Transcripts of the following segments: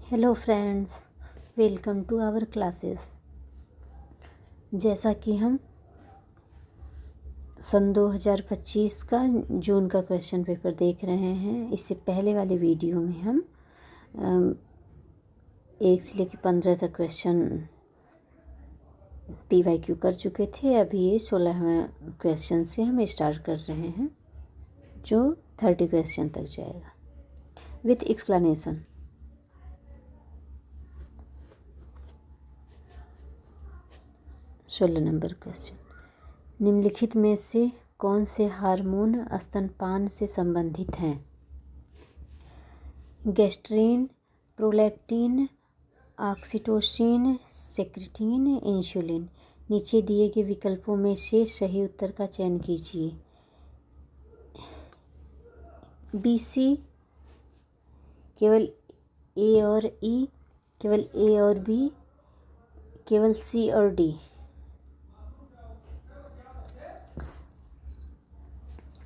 Hello friends, welcome to our classes. जैसा कि हम सन 2025 का जून का क्वेश्चन पेपर देख रहे हैं, इससे पहले वाले वीडियो में हम 1 से लेकर 15 तक क्वेश्चन PYQ कर चुके थे। अभी ये 16वें क्वेश्चन से हम स्टार्ट कर रहे हैं, जो 30 क्वेश्चन तक जाएगा विथ एक्सप्लेनेशन। सोलह नंबर क्वेश्चन, निम्नलिखित में से कौन से हार्मोन स्तनपान से संबंधित हैं? Gastrin, prolactin, oxytocin, secretin, insulin. नीचे दिए गए विकल्पों में से सही उत्तर का चयन कीजिए। BC केवल A और E, केवल A और B, केवल C और D।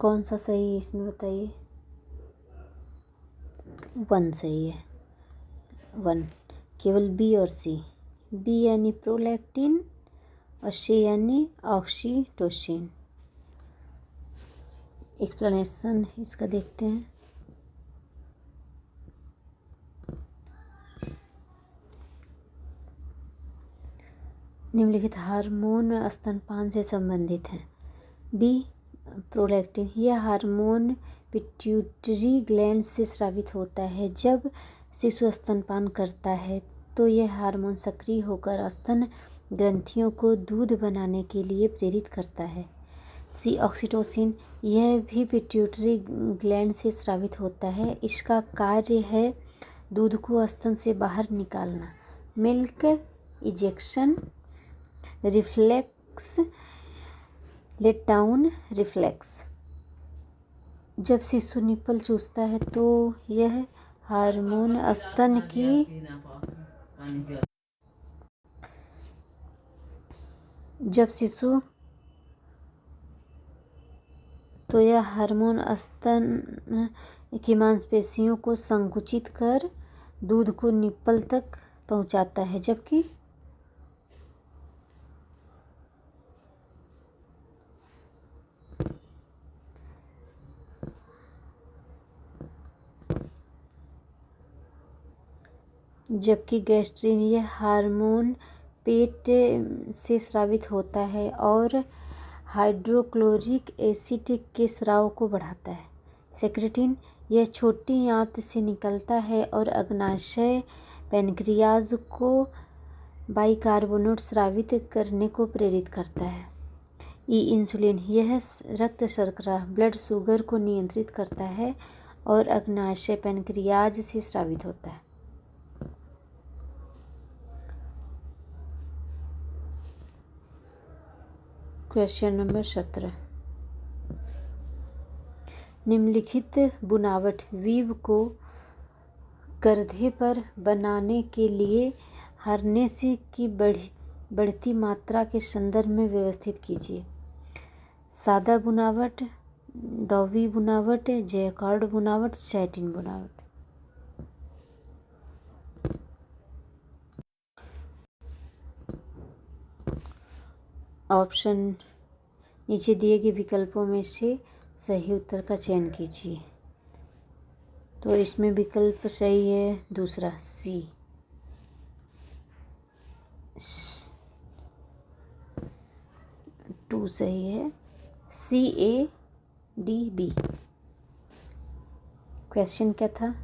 कौन सा सही है इसमें बताइए। 1 सही है। 1 केवल B और C। B यानी प्रोलैक्टिन और C यानी ऑक्सीटोसिन। एक्सप्लेनेशन इसका देखते हैं। निम्नलिखित हार्मोन स्तनपान से संबंधित हैं। B प्रोलैक्टिन, यह हार्मोन पिट्यूटरी ग्लैंड से स्रावित होता है। जब शिशु स्तनपान करता है तो यह हार्मोन सक्रिय होकर स्तन ग्रंथियों को दूध बनाने के लिए प्रेरित करता है। C ऑक्सीटोसिन, यह भी पिट्यूटरी ग्लैंड से स्रावित होता है। इसका कार्य है दूध को स्तन से बाहर निकालना। Milk ejection reflex, let down reflex. जब शिशु निप्पल चूसता है तो यह हार्मोन स्तन की स्तन की मांसपेशियों को संकुचित कर दूध को निप्पल तक पहुंचाता है, जबकि गैस्ट्रिन, यह हार्मोन पेट से स्रावित होता है और हाइड्रोक्लोरिक एसिड के स्राव को बढ़ाता है। सेक्रेटिन, यह छोटी आंत से निकलता है और अग्नाशय पैनक्रियाज को बाइकार्बोनेट स्रावित करने को प्रेरित करता है। इंसुलिन, यह रक्त शर्करा ब्लड शुगर को नियंत्रित करता है और अग्नाशय पैनक्रियाज से स्रावित होता है। क्वेश्चन नंबर 17, निम्नलिखित बुनावट वीव को गर्दे पर बनाने के लिए हार्नेस की बढ़ती मात्रा के संदर्भ में व्यवस्थित कीजिए। सादा बुनावट, डॉवी बुनावट, जैकार्ड बुनावट, सैटिन बुनावट। ऑप्शन नीचे दिए गए विकल्पों में से सही उत्तर का चयन कीजिए। तो इसमें विकल्प सही है दूसरा C। 2 सही है। CADB। क्वेश्चन क्या था?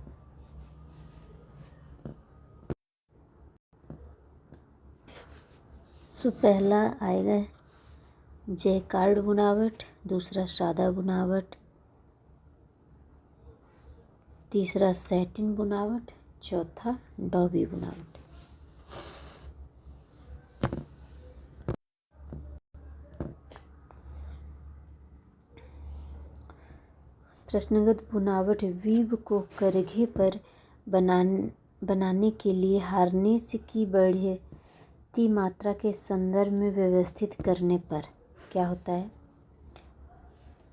पहला आएगा जैकार्ड बुनावट, दूसरा सादा बुनावट, तीसरा सैटिन बुनावट, चौथा डॉबी बुनावट। प्रश्नगत बुनावट वीव को करघे पर बनाने के लिए हार्नेस की बढ़ती मात्रा के संदर्भ में व्यवस्थित करने पर क्या होता है?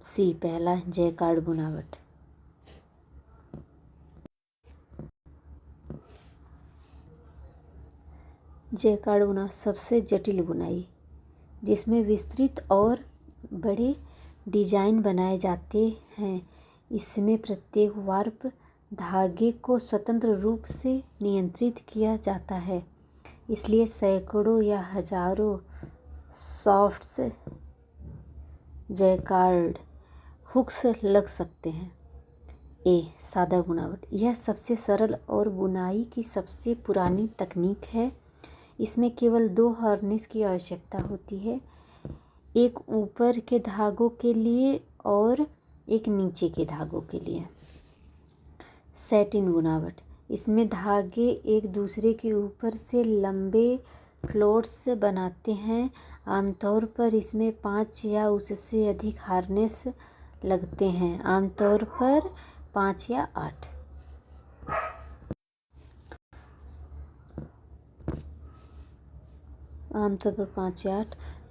C पहला जैकार्ड बुनावट। जैकार्ड बुनाई सबसे जटिल बुनाई, जिसमें विस्तृत और बड़े डिजाइन बनाए जाते हैं। इसमें प्रत्येक वार्प धागे को स्वतंत्र रूप से नियंत्रित किया जाता है, इसलिए सैकड़ों या हजारों सॉफ्ट्स जैकार्ड हुक्स लग सकते हैं। सादा बुनावट, यह सबसे सरल और बुनाई की सबसे पुरानी तकनीक है। इसमें केवल 2 हार्नेस की आवश्यकता होती है, एक ऊपर के धागों के लिए और एक नीचे के धागों के लिए। सैटिन बुनावट, इसमें धागे एक दूसरे के ऊपर से लंबे फ्लोट्स बनाते हैं। आमतौर पर इसमें 5 या उससे अधिक हार्नेस लगते हैं, आमतौर पर 5 या 8।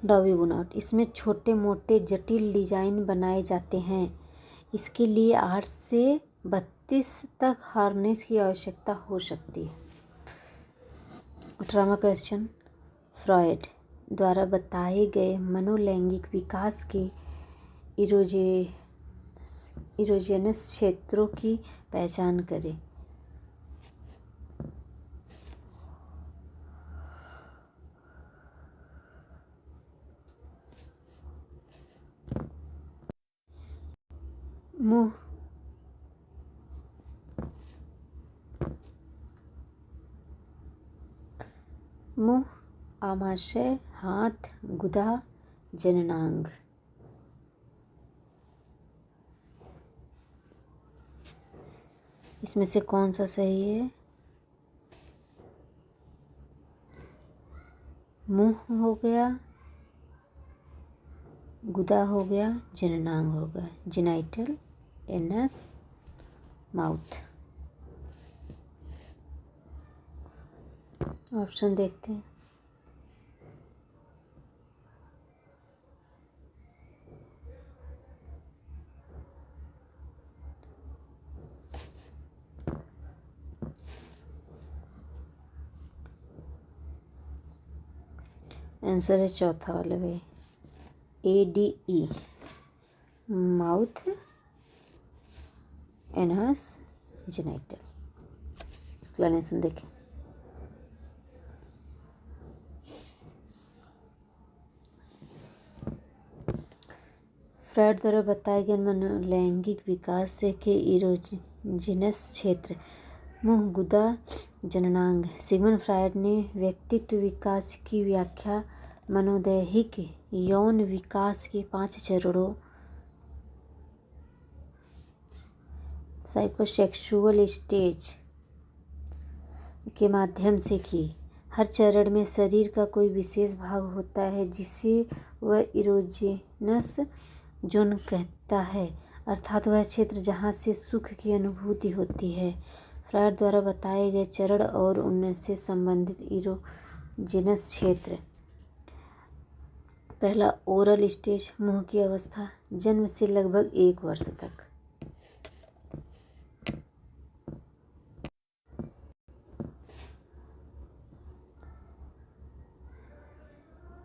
डॉवी बुनावट, इसमें छोटे मोटे जटिल डिजाइन बनाए जाते हैं। इसके लिए 8 से 32 तक हार्नेस की आवश्यकता हो सकती है। ड्रामा क्वेश्चन, फ्रॉयड द्वारा बताए गए मनोलैंगिक विकास के इरोजेनस क्षेत्रों की पहचान करें। मुंह, आमाशय, हाथ, गुदा, जननांग। इसमें से कौन सा सही है? मुंह हो गया, गुदा हो गया, जननांग हो गया, जेनाइटल, एनस, माउथ। ऑप्शन देखते हैं। आंसर है चौथा वाला भाई, ADE, mouth, anus, genital. Explanation देखें। फ्रॉयड द्वारा बताए गए मनोलैंगिक विकास के इरोजेनस क्षेत्र मुंह, गुदा, जननांग। सिगमंड फ्रॉयड ने व्यक्तित्व विकास की व्याख्या मनोदैहिक यौन विकास के 5 चरणों साइकोसेक्सुअल स्टेज के माध्यम से की। हर चरण में शरीर का कोई विशेष भाग होता है जिसे वह इरोजेनस जोन कहता है, अर्थात वह क्षेत्र जहाँ से सुख की अनुभूति होती है। फ्रॉयड द्वारा बताए गए चरण और उनसे संबंधित इरोजेनस क्षेत्र। पहला, ओरल स्टेज, मुंह की अवस्था, जन्म से लगभग 1 वर्ष तक।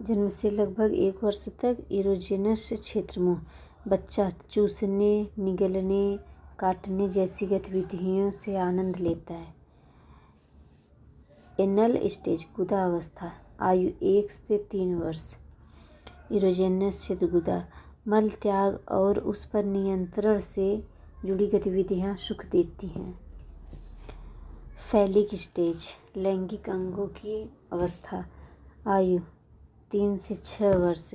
जन्म से लगभग 1 वर्ष तक इरोजेनस क्षेत्र मुंह। बच्चा चूसने, निगलने, काटने जैसी गतिविधियों से आनंद लेता है। एनल स्टेज, गुदा अवस्था, आयु 1 से 3 वर्ष। इरोजेनस क्षेत्र गुदा, मल त्याग और उस पर नियंत्रण से जुड़ी गतिविधियां सुख देती हैं। फैलिक स्टेज, लैंगिक अंगों की अवस्था, आयु 3 से 6 वर्ष।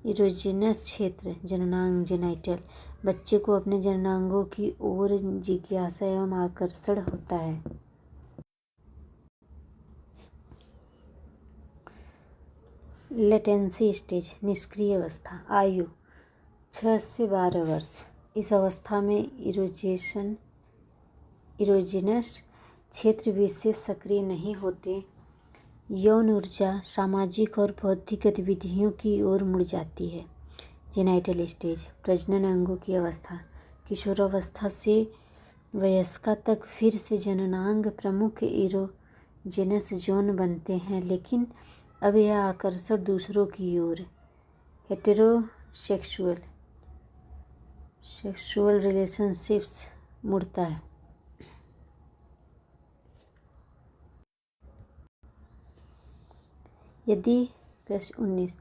इरोजेनस क्षेत्र जननांग, जेनाइटल, बच्चे को अपने जननांगों की ओर जिज्ञासा एवं आकर्षण होता है। लेटेंसी स्टेज, निष्क्रिय अवस्था, आयु 6 से 12 वर्ष। इस अवस्था में इरोजेनस क्षेत्र विशेष सक्रिय नहीं होते। यौन ऊर्जा सामाजिक और बौद्धिक गतिविधियों की ओर मुड़ जाती है। जेनाइटल स्टेज, प्रजनन अंगों की अवस्था, किशोरावस्था से वयस्कता तक फिर से जननांग प्रमुख जेनस जोन बनते हैं, लेकिन अब यह आकर्षण दूसरों की ओर सेक्सुअल रिलेशनशिप्स मुड़ता है। प्रश्न 19,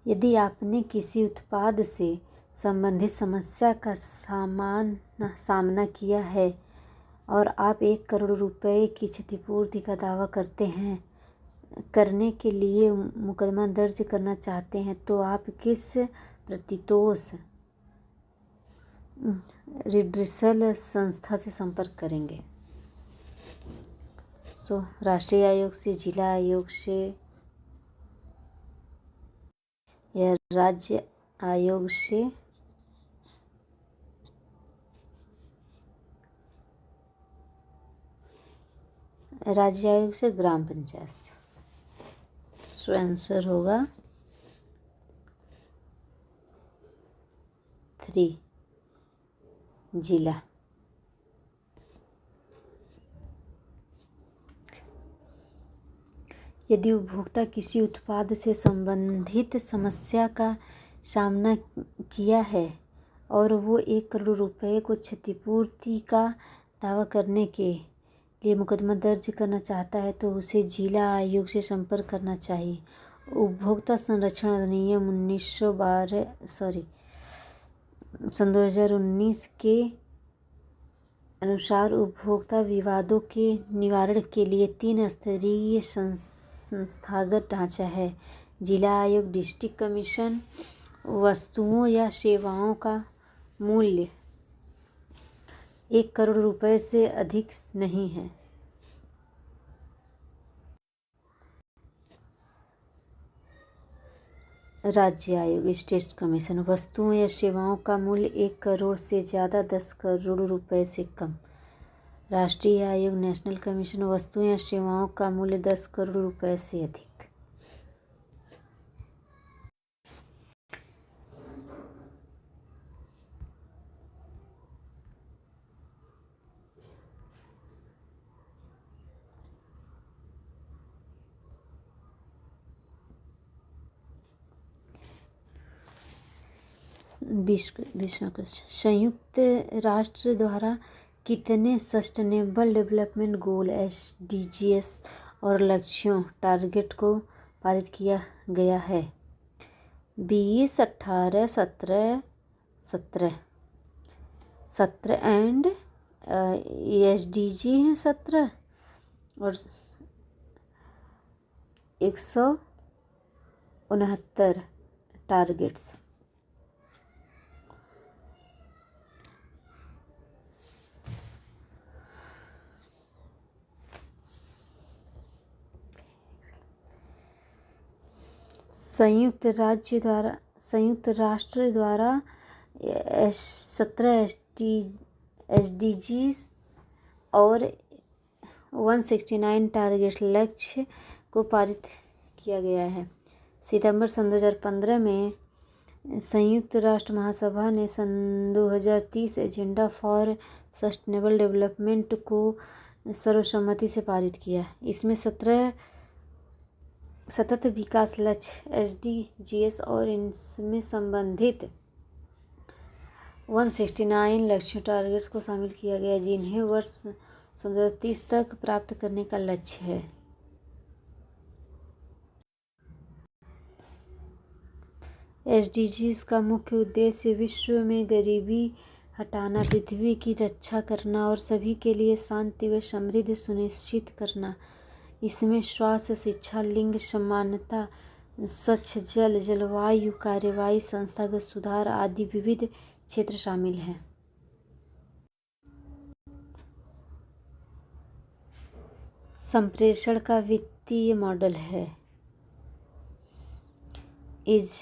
यदि आपने किसी उत्पाद से संबंधित समस्या का सामना किया है और आप 1 करोड़ रुपए की क्षतिपूर्ति का दावा करने के लिए मुकदमा दर्ज करना चाहते हैं, तो आप किस प्रतितोष रिड्रेसल संस्था से संपर्क करेंगे? राष्ट्रीय आयोग से, जिला आयोग से या राज्य आयोग से? राज्य आयोग से, ग्राम पंचायत से। आंसर होगा 3, जिला। यदि उपभोक्ता किसी उत्पाद से संबंधित समस्या का सामना किया है और वो 1 करोड़ रुपए को क्षतिपूर्ति का दावा करने के लिए मुकदमा दर्ज करना चाहता है, तो उसे जिला आयोग से संपर्क करना चाहिए। उपभोक्ता संरक्षण अधिनियम 2019 के अनुसार उपभोक्ता विवादों के निवारण के लिए 3 स्तरीय संस्थागत ढांचा है: जिला आयोग, डिस्ट्रिक्ट कमीशन। वस्तुओं या सेवाओं का मूल्य 1 करोड़ रुपए से अधिक नहीं है। राज्य आयोग, स्टेट कमीशन। वस्तुओं या सेवाओं का मूल्य 1 करोड़ से ज़्यादा 10 करोड़ रुपए से कम। राष्ट्रीय आयोग, नेशनल कमीशन। वस्तुओं या सेवाओं का मूल्य 10 करोड़ रुपए से अधिक। संयुक्त राष्ट्र द्वारा कितने सस्टेनेबल डेवलपमेंट गोल SDGs और लक्ष्यों टारगेट को पारित किया गया है? 20, 18, 17 एंड SDG हैं 17 और 169 टारगेट्स। संयुक्त राष्ट्र द्वारा 17 SDGs और 169 टारगेट लक्ष्य को पारित किया गया है। सितंबर सन 2015 में संयुक्त राष्ट्र महासभा ने सन 2030 एजेंडा फॉर सस्टेनेबल डेवलपमेंट को सर्वसम्मति से पारित किया। इसमें 17 सतत विकास लक्ष्य SDGs और इनमें संबंधित 169 लक्ष्यों टारगेट्स को शामिल किया गया, जिन्हें वर्ष 2030 तक प्राप्त करने का लक्ष्य है। SDGs का मुख्य उद्देश्य विश्व में गरीबी हटाना, पृथ्वी की रक्षा करना और सभी के लिए शांति व समृद्धि सुनिश्चित करना। इसमें स्वास्थ्य, शिक्षा, लिंग समानता, स्वच्छ जल, जलवायु कार्यवाही, संस्थागत सुधार आदि विविध क्षेत्र शामिल हैं। संप्रेषण का वित्तीय मॉडल है is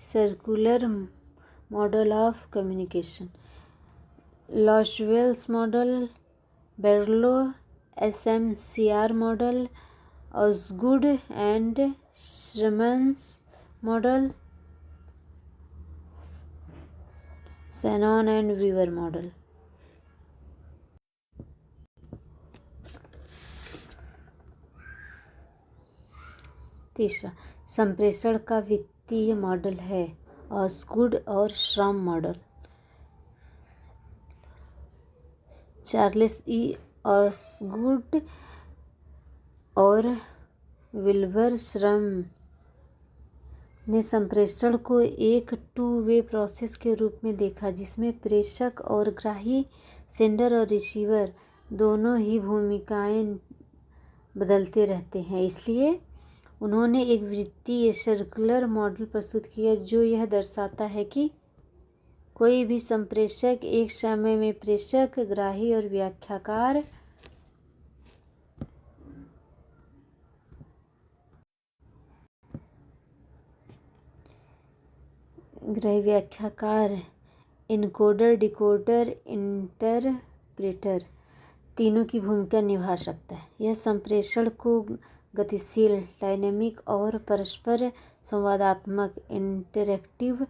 circular model of communication. Lasswell's model, Berlo SMCR model, Osgood and Schramm's model, Shannon and Weaver model. तीसरा, संप्रेषण का वित्तीय मॉडल है ऑसगुड और श्रम मॉडल। चार्ल्स ई ऑसगुड और विल्बर श्रम ने संप्रेषण को एक टू वे प्रोसेस के रूप में देखा, जिसमें प्रेषक और ग्राही, सेंडर और रिसीवर दोनों ही भूमिकाएं बदलते रहते हैं। इसलिए उन्होंने एक वित्तीय सर्कुलर मॉडल प्रस्तुत किया जो यह दर्शाता है कि कोई भी संप्रेषक एक समय में प्रेषक, ग्राही और व्याख्याकार एनकोडर, डिकोडर, इंटरप्रेटर तीनों की भूमिका निभा सकता है। यह संप्रेषण को गतिशील, डायनेमिक और परस्पर संवादात्मक इंटरैक्टिव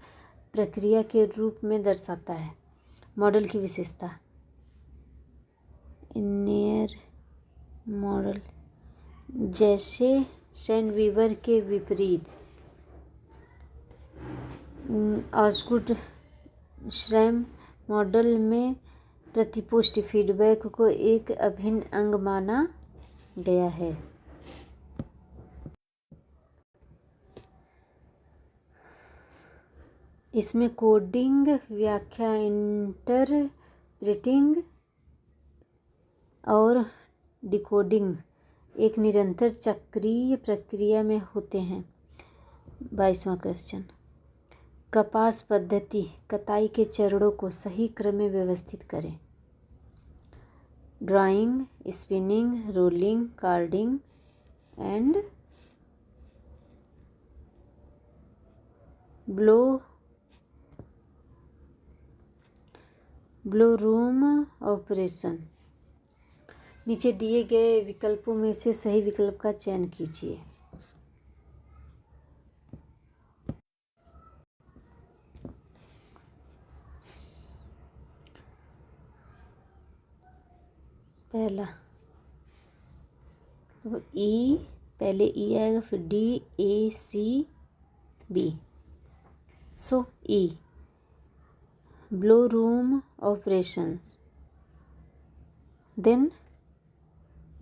प्रक्रिया के रूप में दर्शाता है। मॉडल की विशेषता। इनेयर मॉडल जैसे सेनवीवर के विपरीत ऑसगुड श्रम मॉडल में प्रतिपुष्टि फीडबैक को एक अभिन्न अंग माना गया है। इसमें कोडिंग, व्याख्या, इंटरप्रेटिंग और डिकोडिंग एक निरंतर चक्रीय प्रक्रिया में होते हैं। 22वां क्वेश्चन, कपास पद्धति कताई के चरणों को सही क्रम में व्यवस्थित करें। Drawing, spinning, rolling, carding and blow room operation. नीचे दिए गए विकल्पों में से सही विकल्प का चयन कीजिए। पहला तो ई, पहले ई आएगा, फिर D, A, C, B. So E, blow room operations. Then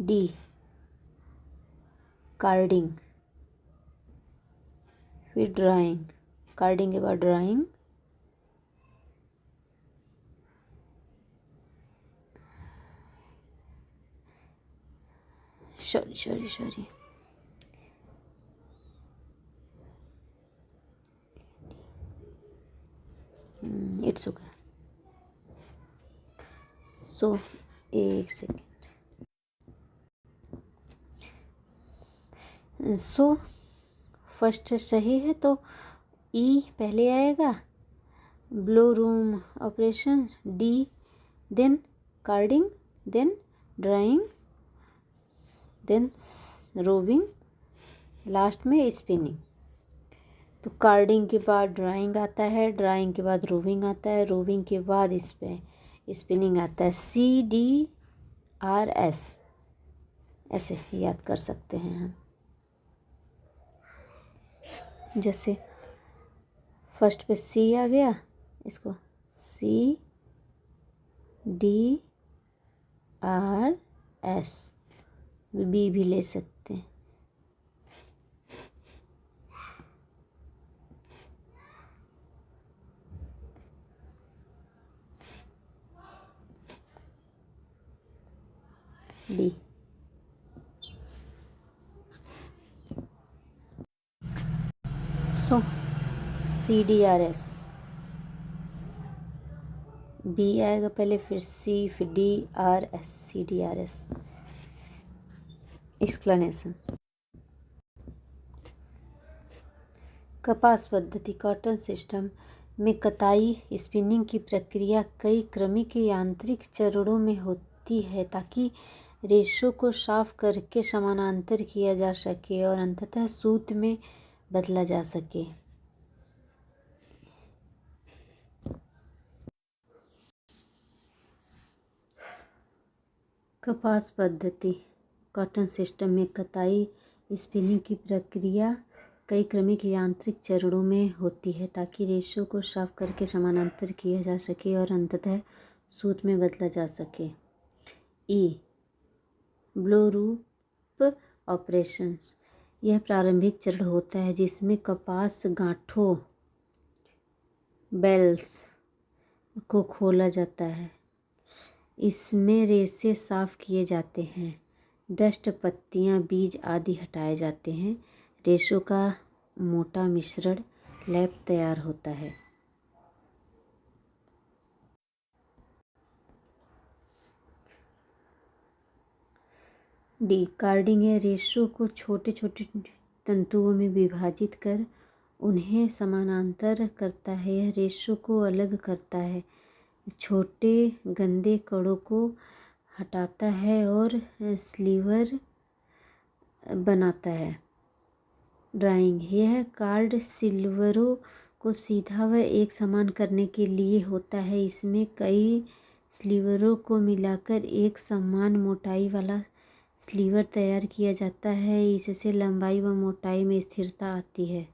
D, carding, फिर ड्राइंग, कार्डिंग के बाद drawing, sorry it's okay. So एक सेकेंड। सो फर्स्ट सही है तो ई पहले आएगा, blow room operation, D, then carding, then drawing, then roving, last में स्पिनिंग। तो कार्डिंग के बाद ड्राइंग आता है, ड्राइंग के बाद रोविंग आता है, रोविंग के बाद इस पे स्पिनिंग आता है। CDRS ऐसे याद कर सकते हैं हम। जैसे फर्स्ट पे सी आ गया, इसको CDRS, बी भी ले सकते हैं। डी, सो CDRS, बी आएगा पहले, फिर सी, फिर DRS, CDRS। एक्सप्लेनेशन। कपास पद्धति कॉटन सिस्टम में कताई स्पिनिंग की प्रक्रिया कई क्रमिक यांत्रिक चरणों में होती है ताकि रेशों को साफ करके समानांतर किया जा सके और अंततः सूत में बदला जा सके। कपास पद्धति कॉटन सिस्टम में कताई स्पिनिंग की प्रक्रिया कई क्रमिक यांत्रिक चरणों में होती है ताकि रेशों को साफ करके समानांतर किया जा सके और अंततः सूत में बदला जा सके। ब्लो रूप ऑपरेशंस, यह प्रारंभिक चरण होता है जिसमें कपास गांठों बेल्स को खोला जाता है। इसमें रेशे साफ किए जाते हैं, डस्ट, पत्तियां, बीज आदि हटाए जाते हैं। रेशों का मोटा मिश्रण लैप तैयार होता है। कार्डिंग है रेशों को छोटे छोटे तंतुओं में विभाजित कर उन्हें समानांतर करता है। यह रेशों को अलग करता है, छोटे गंदे कणों को हटाता है और स्लीवर बनाता है। ड्राइंग, यह कार्ड सिल्वरों को सीधा व एक समान करने के लिए होता है। इसमें कई स्लीवरों को मिलाकर एक समान मोटाई वाला स्लीवर तैयार किया जाता है। इससे लंबाई व मोटाई में स्थिरता आती है।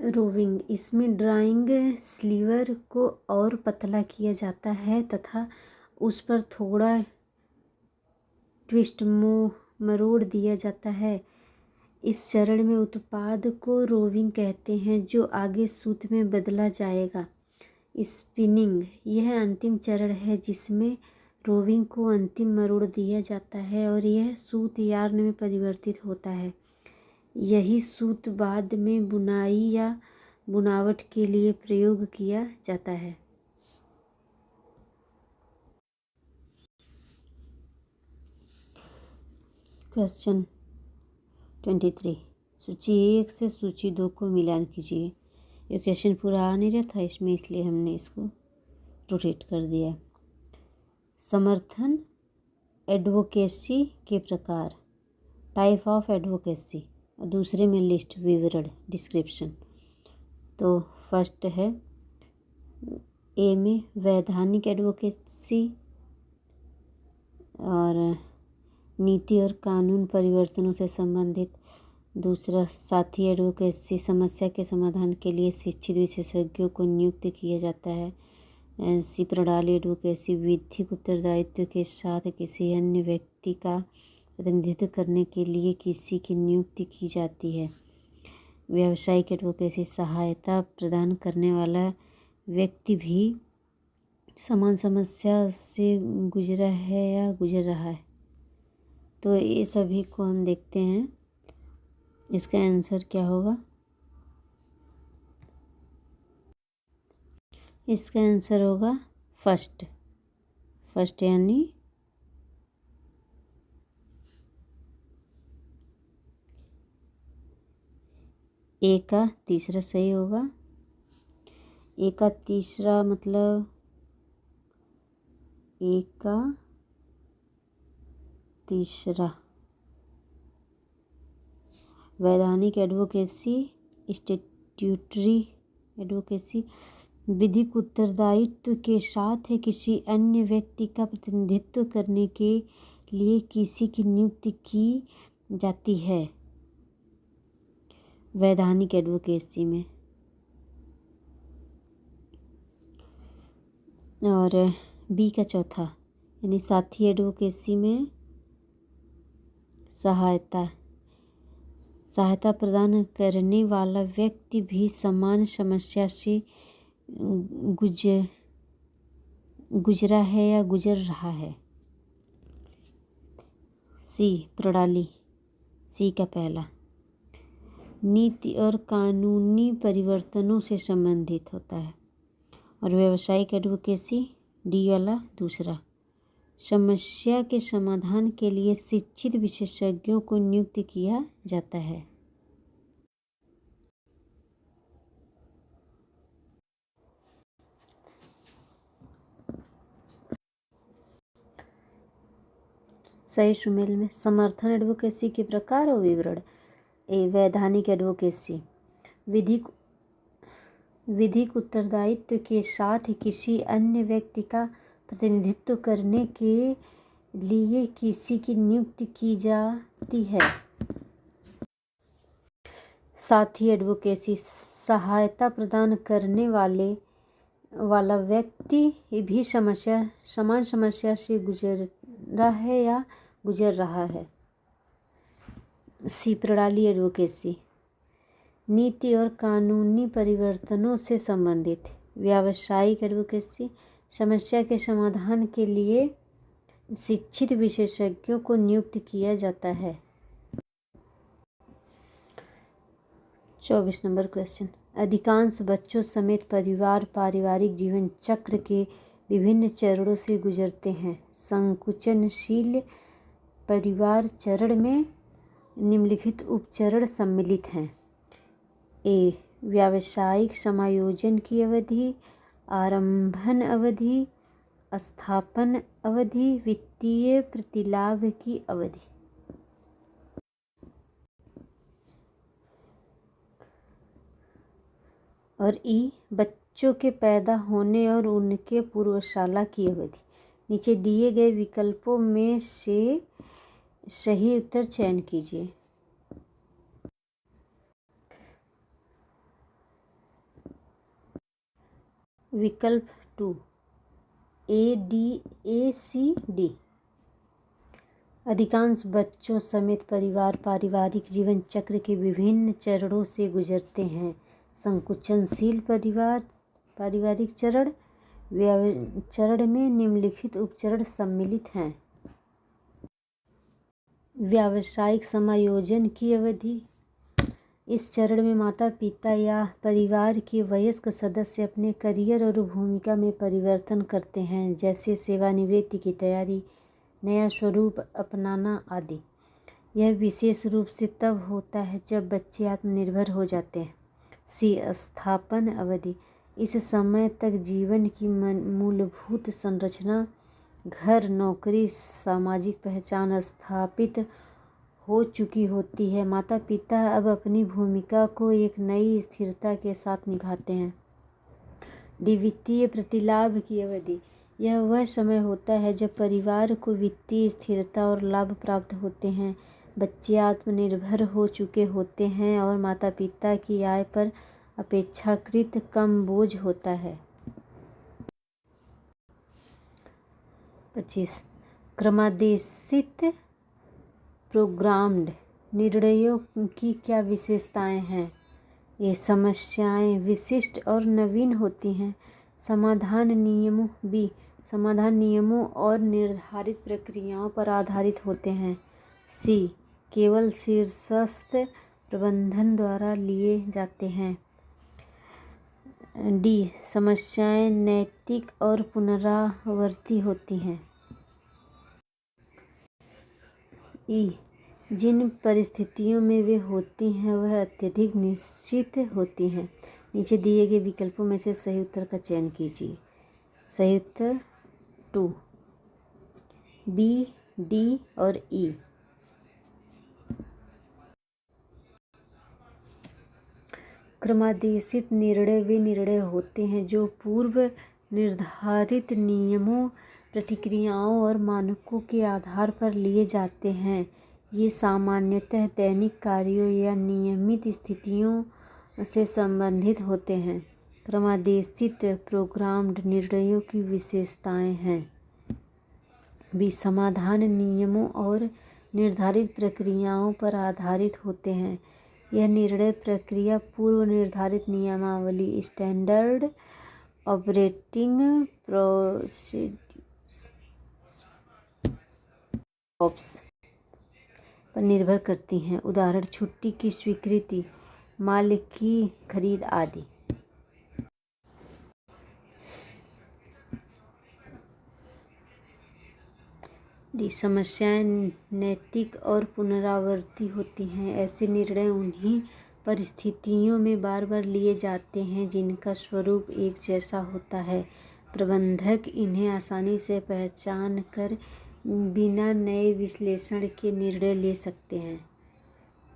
रोविंग, इसमें ड्राइंग स्लीवर को और पतला किया जाता है तथा उस पर थोड़ा ट्विस्ट मरोड़ दिया जाता है। इस चरण में उत्पाद को रोविंग कहते हैं जो आगे सूत में बदला जाएगा। स्पिनिंग, यह अंतिम चरण है जिसमें रोविंग को अंतिम मरोड़ दिया जाता है और यह सूत यार्न में परिवर्तित होता है। यही सूत बाद में बुनाई या बुनावट के लिए प्रयोग किया जाता है। क्वेश्चन 23, सूची 1 से सूची 2 को मिलान कीजिए। ये क्वेश्चन पूरा आ नहीं रहा था इसमें, इसलिए हमने इसको रोटेट कर दिया। समर्थन एडवोकेसी के प्रकार, टाइप ऑफ एडवोकेसी, और दूसरे में लिस्ट, विवरण, डिस्क्रिप्शन। तो फर्स्ट है ए में वैधानिक एडवोकेसी और नीति और कानून परिवर्तनों से संबंधित। दूसरा साथी एडवोकेसी, समस्या के समाधान के लिए शिक्षित विशेषज्ञों को नियुक्त किया जाता है। ऐसी प्रणाली एडवोकेसी, विधिक उत्तरदायित्व के साथ किसी अन्य व्यक्ति का प्रतिनिधित्व करने के लिए किसी की नियुक्ति की जाती है। व्यावसायिक एडवोकेसी, सहायता प्रदान करने वाला व्यक्ति भी समान समस्या से गुजरा है या गुजर रहा है। तो ये सभी को हम देखते हैं, इसका आंसर क्या होगा। इसका आंसर होगा फर्स्ट यानी ए का तीसरा सही होगा। ए का तीसरा मतलब ए का तीसरा वैधानिक एडवोकेसी, स्टैट्यूटरी एडवोकेसी, विधिक उत्तरदायित्व के साथ किसी अन्य व्यक्ति का प्रतिनिधित्व करने के लिए किसी की नियुक्ति की जाती है वैधानिक एडवोकेसी में। और बी का चौथा यानी साथी एडवोकेसी में सहायता प्रदान करने वाला व्यक्ति भी समान समस्या से गुजरा है या गुजर रहा है। सी प्रणाली, सी का पहला नीति और कानूनी परिवर्तनों से संबंधित होता है। और व्यावसायिक एडवोकेसी, डी वाला दूसरा, समस्या के समाधान के लिए शिक्षित विशेषज्ञों को नियुक्त किया जाता है। सही सुमेल में समर्थन एडवोकेसी के प्रकार और विवरण। ए वैधानिक एडवोकेसी, विधिक उत्तरदायित्व के साथ किसी अन्य व्यक्ति का प्रतिनिधित्व करने के लिए किसी की नियुक्ति की जाती है। साथ ही एडवोकेसी सहायता प्रदान करने वाला व्यक्ति भी समान समस्या से गुजरा है या गुजर रहा है। सी प्रणाली एडवोकेसी नीति और कानूनी परिवर्तनों से संबंधित। व्यावसायिक एडवोकेसी समस्या के समाधान के लिए शिक्षित विशेषज्ञों को नियुक्त किया जाता है। 24 नंबर क्वेश्चन। अधिकांश बच्चों समेत परिवार पारिवारिक जीवन चक्र के विभिन्न चरणों से गुजरते हैं। संकुचनशील परिवार चरण में निम्नलिखित उपचरण सम्मिलित हैं। ए व्यावसायिक समायोजन की अवधि, आरंभन अवधि, स्थापन अवधि, वित्तीय प्रतिलाभ की अवधि। और ई बच्चों के पैदा होने और उनके पूर्वशाला की अवधि। नीचे दिए गए विकल्पों में से सही उत्तर चयन कीजिए। विकल्प 2 ADACD। अधिकांश बच्चों समेत परिवार पारिवारिक जीवन चक्र के विभिन्न चरणों से गुजरते हैं। संकुचनशील पारिवारिक चरण में निम्नलिखित उपचरण सम्मिलित हैं। व्यावसायिक समायोजन की अवधि। इस चरण में माता पिता या परिवार के वयस्क सदस्य अपने करियर और भूमिका में परिवर्तन करते हैं, जैसे सेवानिवृत्ति की तैयारी, नया स्वरूप अपनाना आदि। यह विशेष रूप से तब होता है जब बच्चे आत्मनिर्भर हो जाते हैं। सी स्थापन अवधि। इस समय तक जीवन की मूलभूत संरचना, घर, नौकरी, सामाजिक पहचान स्थापित हो चुकी होती है। माता पिता अब अपनी भूमिका को एक नई स्थिरता के साथ निभाते हैं। डी वित्तीय प्रतिलाभ की अवधि। यह वह समय होता है जब परिवार को वित्तीय स्थिरता और लाभ प्राप्त होते हैं, बच्चे आत्मनिर्भर हो चुके होते हैं और माता पिता की आय पर अपेक्षाकृत कम बोझ होता है। 25 क्रमादेशित प्रोग्राम्ड निर्णयों की क्या विशेषताएं हैं? ये समस्याएं विशिष्ट और नवीन होती हैं। समाधान नियमों और निर्धारित प्रक्रियाओं पर आधारित होते हैं। सी केवल शीर्षस्थ प्रबंधन द्वारा लिए जाते हैं। डी समस्याएं नैतिक और पुनरावर्ती होती हैं। ई जिन परिस्थितियों में वे होती हैं वह अत्यधिक निश्चित होती हैं। नीचे दिए गए विकल्पों में से सही उत्तर का चयन कीजिए। सही उत्तर 2 बी, डी और ई। क्रमादेशित निर्णय वे निर्णय होते हैं जो पूर्व निर्धारित नियमों, प्रतिक्रियाओं और मानकों के आधार पर लिए जाते हैं। ये सामान्यतः दैनिक कार्यों या नियमित स्थितियों से संबंधित होते हैं। क्रमादेशित प्रोग्राम्ड निर्णयों की विशेषताएं हैं। भी समाधान नियमों और निर्धारित प्रक्रियाओं पर आधारित होते हैं। यह निर्णय प्रक्रिया पूर्व निर्धारित नियमावली स्टैंडर्ड ऑपरेटिंग प्रोसीजर्स पर निर्भर करती हैं। उदाहरण छुट्टी की स्वीकृति, माल की खरीद आदि। डी समस्याएं नैतिक और पुनरावर्ती होती हैं। ऐसे निर्णय उन्हीं परिस्थितियों में बार बार लिए जाते हैं जिनका स्वरूप एक जैसा होता है। प्रबंधक इन्हें आसानी से पहचान कर बिना नए विश्लेषण के निर्णय ले सकते हैं।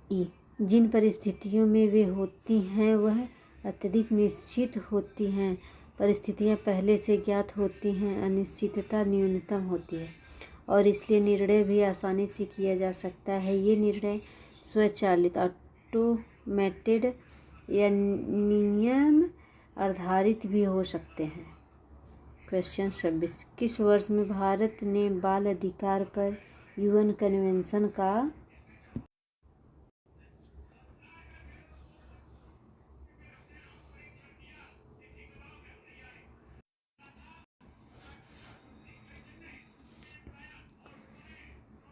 ई जिन परिस्थितियों में वे होती हैं वह अत्यधिक निश्चित होती हैं। परिस्थितियां पहले से ज्ञात होती हैं, अनिश्चितता न्यूनतम होती है। और इसलिए निर्णय भी आसानी से किया जा सकता है। ये निर्णय स्वचालित ऑटोमेटेड या नियम आधारित भी हो सकते हैं। क्वेश्चन 26, किस वर्ष में भारत ने बाल अधिकार पर यूएन कन्वेंशन का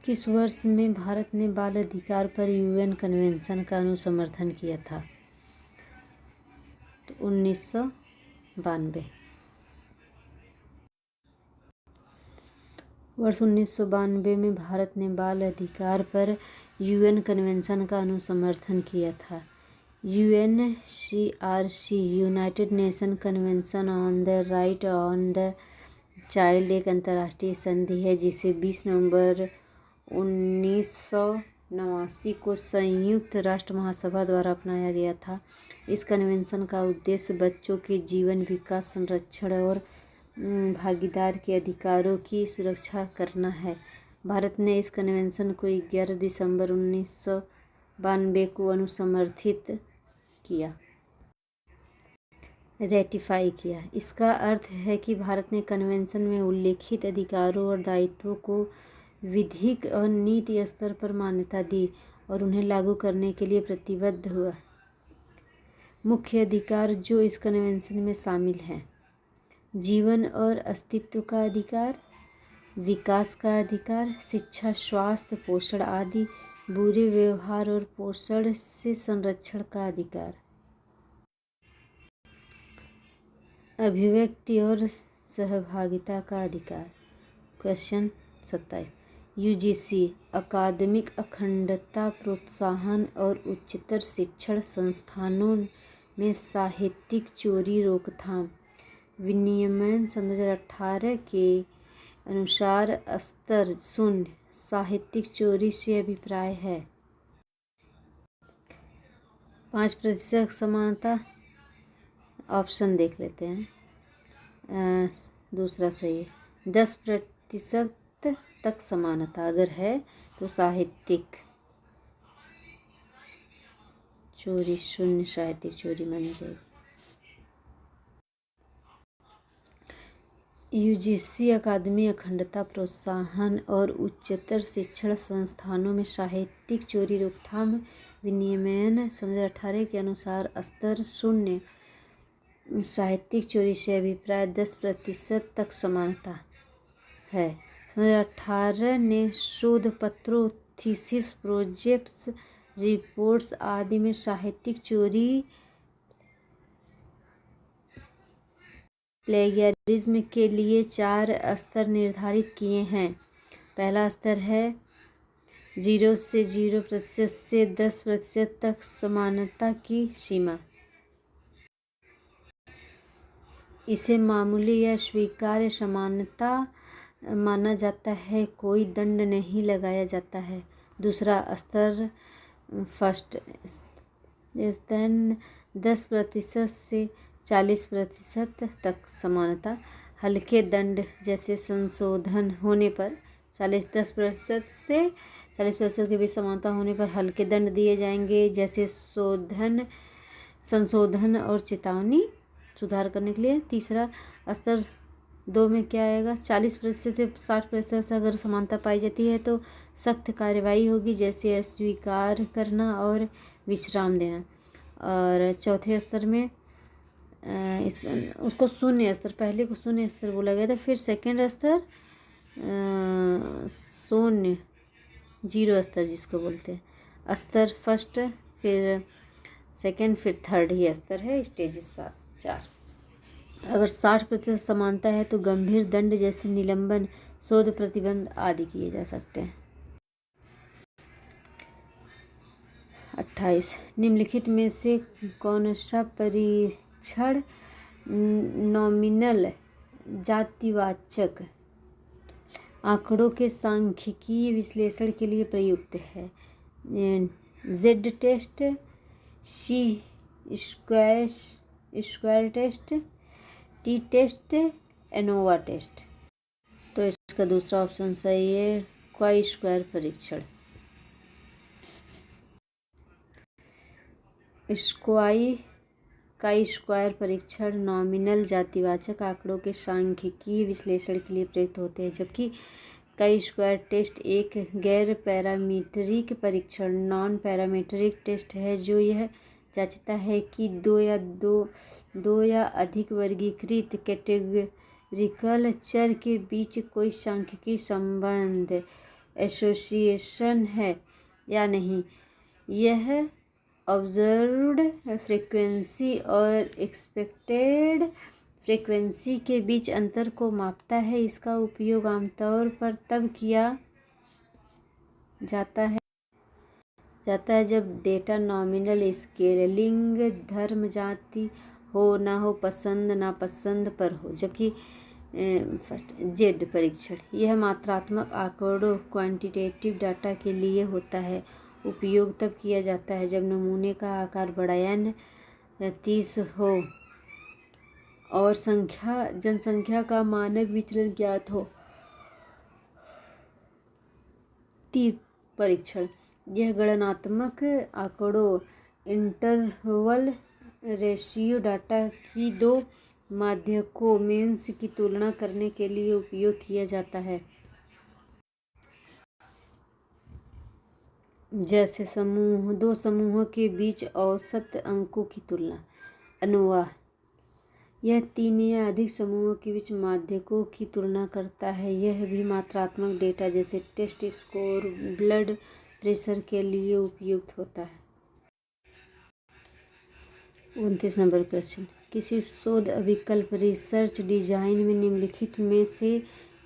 किस वर्ष में भारत ने बाल अधिकार पर यूएन कन्वेंशन का अनुसमर्थन किया था? तो 1992। वर्ष 1992 में भारत ने बाल अधिकार पर यूएन कन्वेंशन का अनुसमर्थन किया था। UNCRC United nation convention on the right on the child एक अंतर्राष्ट्रीय संधि है जिसे 20 नवंबर 1989 को संयुक्त राष्ट्र महासभा द्वारा अपनाया गया था। इस कन्वेंशन का उद्देश्य बच्चों के जीवन, विकास, संरक्षण और भागीदार के अधिकारों की सुरक्षा करना है। भारत ने इस कन्वेंशन को 11 दिसंबर 1992 को अनुसमर्थित किया, रेटिफाई किया। इसका अर्थ है कि भारत ने कन्वेंशन में उल्लेखित अधिकारों और दायित्वों को विधिक और नीति स्तर पर मान्यता दी और उन्हें लागू करने के लिए प्रतिबद्ध हुआ। मुख्य अधिकार जो इस कन्वेंशन में शामिल हैं: जीवन और अस्तित्व का अधिकार, विकास का अधिकार, शिक्षा, स्वास्थ्य, पोषण आदि, बुरे व्यवहार और पोषण से संरक्षण का अधिकार, अभिव्यक्ति और सहभागिता का अधिकार। क्वेश्चन 27, यूजीसी अकादमिक अखंडता प्रोत्साहन और उच्चतर शिक्षण संस्थानों में साहित्यिक चोरी रोकथाम विनियमन 2018 के अनुसार स्तर 0 साहित्यिक चोरी से अभिप्राय है। 5% समानता, ऑप्शन देख लेते हैं। दूसरा सही है। 10% तक समानता अगर है तो साहित्यिक चोरी 0 साहित्यिक चोरी मानी जाएगी। यूजीसी अकादमी अखंडता प्रोत्साहन और उच्चतर शिक्षण संस्थानों में साहित्यिक चोरी रोकथाम विनियमन 2018 के अनुसार स्तर 0 साहित्यिक चोरी से अभिप्राय 10% तक समानता है। 2018 ने शोध पत्रों, थीसिस, प्रोजेक्ट्स, रिपोर्ट्स आदि में साहित्यिक चोरी, प्लेगियरिज्म के लिए 4 स्तर निर्धारित किए हैं। पहला स्तर है 0 से 0% से 10% तक समानता की सीमा। इसे मामूली या स्वीकार्य समानता माना जाता है, कोई दंड नहीं लगाया जाता है। दूसरा स्तर फर्स्ट 10% से 40% तक समानता, हल्के दंड जैसे संशोधन होने पर 10% से 40% के बीच समानता होने पर हल्के दंड दिए जाएंगे, जैसे संशोधन और चेतावनी सुधार करने के लिए। तीसरा स्तर 2 में क्या आएगा? 40% से 60% अगर समानता पाई जाती है तो सख्त कार्रवाई होगी, जैसे अस्वीकार करना और विश्राम देना। और चौथे स्तर में उसको शून्य स्तर, पहले को शून्य स्तर बोला गया था, फिर सेकंड स्तर शून्य 0 स्तर जिसको बोलते हैं। स्तर फर्स्ट, फिर सेकंड, फिर थर्ड ही स्तर है, स्टेजेस 4। अगर 60% समानता है तो गंभीर दंड जैसे निलंबन, शोध प्रतिबंध आदि किए जा सकते हैं। 28 निम्नलिखित में से कौन सा परीक्षण नॉमिनल जातिवाचक आंकड़ों के सांख्यिकीय विश्लेषण के लिए प्रयुक्त है? Z test, C square test, T test, ANOVA test. तो इसका इसका दूसरा ऑप्शन सही है, क्वाई स्क्वायर परीक्षण। काई स्क्वायर परीक्षण नॉमिनल जातिवाचक आंकड़ों के सांख्यिकीय विश्लेषण के लिए प्रयुक्त होते हैं, जबकि काई स्क्वायर टेस्ट एक गैर पैरामीट्रिक परीक्षण नॉन पैरामीट्रिक टेस्ट है जो यह जांचता है कि दो या अधिक वर्गीकृत कैटेगरिकल चर के बीच कोई सांख्यिकीय संबंध एसोसिएशन है या नहीं। यह ऑब्जर्व्ड फ्रीक्वेंसी और एक्सपेक्टेड फ्रीक्वेंसी के बीच अंतर को मापता है। इसका उपयोग आमतौर पर तब किया जाता है जब डेटा नॉमिनल स्केलिंग धर्म जाति हो, ना हो, पसंद नापसंद पर हो। जबकि फर्स्ट जेड परीक्षण, यह मात्रात्मक आंकड़ों क्वांटिटेटिव डाटा के लिए होता है। उपयोग तब किया जाता है जब नमूने का आकार बड़ा N 30 हो और जनसंख्या का मानक विचलन ज्ञात हो। टी परीक्षण, यह गणनात्मक आंकड़ों इंटरवल रेशियो डाटा की दो माध्यकों मीन्स की तुलना करने के लिए उपयोग किया जाता है, जैसे दो समूहों के बीच औसत अंकों की तुलना। अनुवाद, यह 3 या अधिक समूहों के बीच माध्यकों की तुलना करता है। यह भी मात्रात्मक डेटा जैसे टेस्ट स्कोर, ब्लड प्रेशर के लिए उपयुक्त होता है। 29 नंबर क्वेश्चन, किसी शोध अभिकल्प रिसर्च डिजाइन में निम्नलिखित में से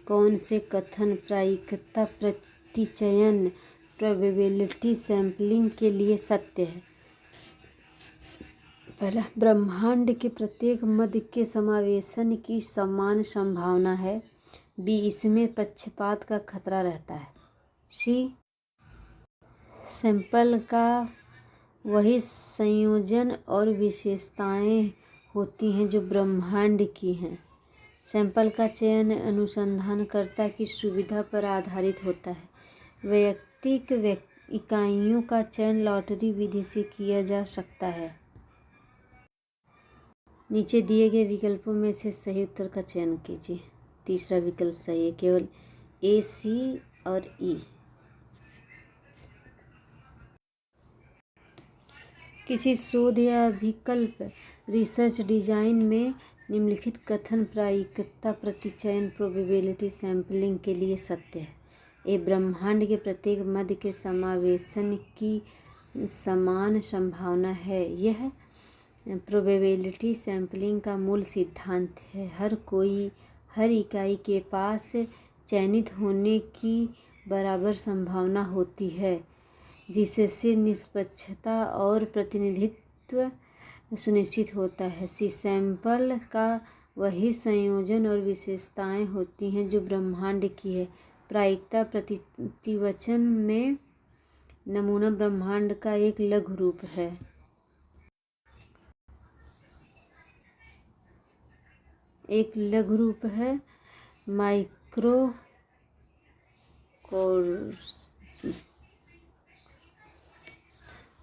कौन से कथन प्रायिकता प्रतिचयन प्रोबेबिलिटी सैंपलिंग के लिए सत्य है? पहला, ब्रह्मांड के प्रत्येक मध्य के समावेशन की समान संभावना है। बी, इसमें पक्षपात का खतरा रहता है। सी, सैंपल का वही संयोजन और विशेषताएं होती हैं जो ब्रह्मांड की हैं। सैंपल का चयन अनुसंधानकर्ता की सुविधा पर आधारित होता है। वैयक्तिक इकाइयों का चयन लॉटरी विधि से किया जा सकता है। नीचे दिए गए विकल्पों में से सही उत्तर का चयन कीजिए। तीसरा विकल्प सही है, केवल ए, सी और ई। किसी शोध या विकल्प रिसर्च डिजाइन में निम्नलिखित कथन प्रायिकता प्रतिचयन प्रोबेबिलिटी सैंपलिंग के लिए सत्य है। ए, ब्रह्मांड के प्रत्येक मध्य के समावेशन की समान संभावना है। यह प्रोबेबिलिटी सैंपलिंग का मूल सिद्धांत है। हर इकाई के पास चयनित होने की बराबर संभावना होती है, जिससे निष्पक्षता और प्रतिनिधित्व सुनिश्चित होता है। सी, सैंपल का वही संयोजन और विशेषताएं होती हैं जो ब्रह्मांड की है। प्रायिकता प्रतिवचन में नमूना ब्रह्मांड का एक लघु रूप है। एक लघु रूप है माइक्रो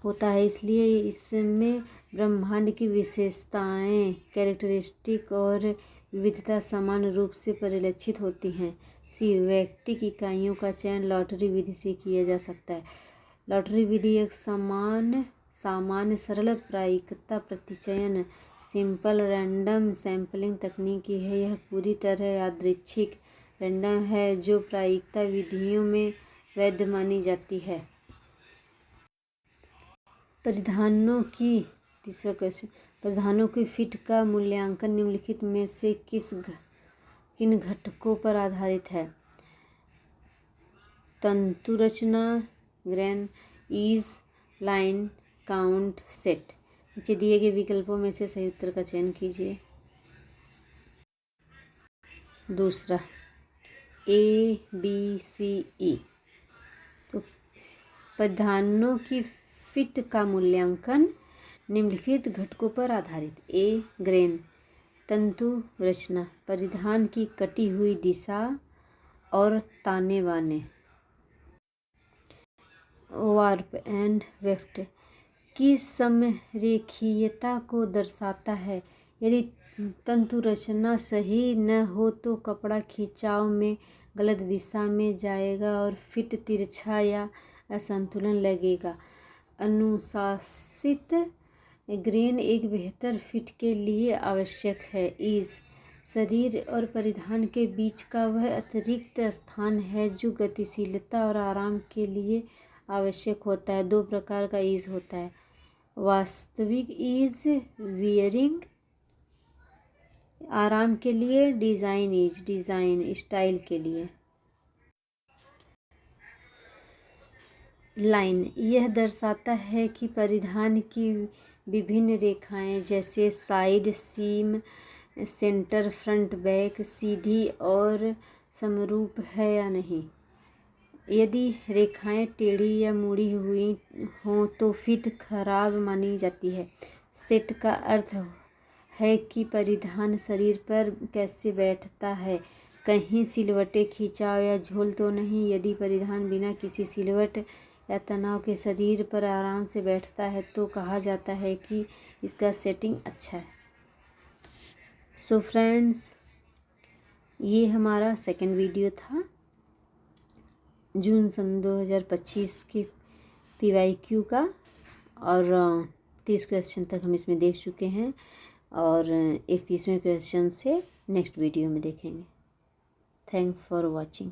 होता है, इसलिए इसमें ब्रह्मांड की विशेषताएं कैरेक्टरिस्टिक और विविधता समान रूप से परिलक्षित होती हैं। सी, वैयक्तिक इकाइयों का चयन लॉटरी विधि से किया जा सकता है। लॉटरी विधि एक सामान्य सरल प्रायिकता प्रतिचयन सिंपल रैंडम सैंपलिंग तकनीक है। यह पूरी तरह यादृच्छिक रैंडम है जो प्रायिकता विधियों में वैध मानी जाती है। तीसरा क्वेश्चन, परिधानों की फिट का मूल्यांकन निम्नलिखित में से किन घटकों पर आधारित है? तंतु रचना, grain, ease, line, count, set. नीचे दिए गए विकल्पों में से सही उत्तर का चयन कीजिए। दूसरा, ए, बी, सी, ई। तो परिधानों की फिट का मूल्यांकन निम्नलिखित घटकों पर आधारित। ए, ग्रेन, तंतु रचना, परिधान की कटी हुई दिशा और ताने बाने। वार्प एंड वेफ्ट की समरेखीयता को दर्शाता है। यदि तंतु रचना सही न हो तो कपड़ा खिंचाव में गलत दिशा में जाएगा और फिट तिरछा या असंतुलन लगेगा। अनुशासित ग्रेन एक बेहतर फिट के लिए आवश्यक है। ईज शरीर और परिधान के बीच का वह अतिरिक्त स्थान है जो गतिशीलता और आराम के लिए आवश्यक होता है। दो प्रकार का ईज होता है, वास्तविक ईज वियरिंग आराम के लिए, डिज़ाइन ईज डिज़ाइन स्टाइल के लिए। लाइन यह दर्शाता है कि परिधान की विभिन्न रेखाएं जैसे साइड, सीम, सेंटर, फ्रंट, बैक सीधी और समरूप है या नहीं। यदि रेखाएं टेढ़ी या मुड़ी हुई हों तो फिट खराब मानी जाती है। सेट का अर्थ है कि परिधान शरीर पर कैसे बैठता है, कहीं सिलवटें, खिंचाव या झोल तो नहीं। यदि परिधान बिना किसी सिलवट या तनाव के शरीर पर आराम से बैठता है तो कहा जाता है कि इसका सेटिंग अच्छा है। सो फ्रेंड्स, ये हमारा सेकंड वीडियो था जून सन 2025 के PYQ का, और 30 क्वेश्चन तक हम इसमें देख चुके हैं और 31वें क्वेश्चन से नेक्स्ट वीडियो में देखेंगे। Thanks for watching.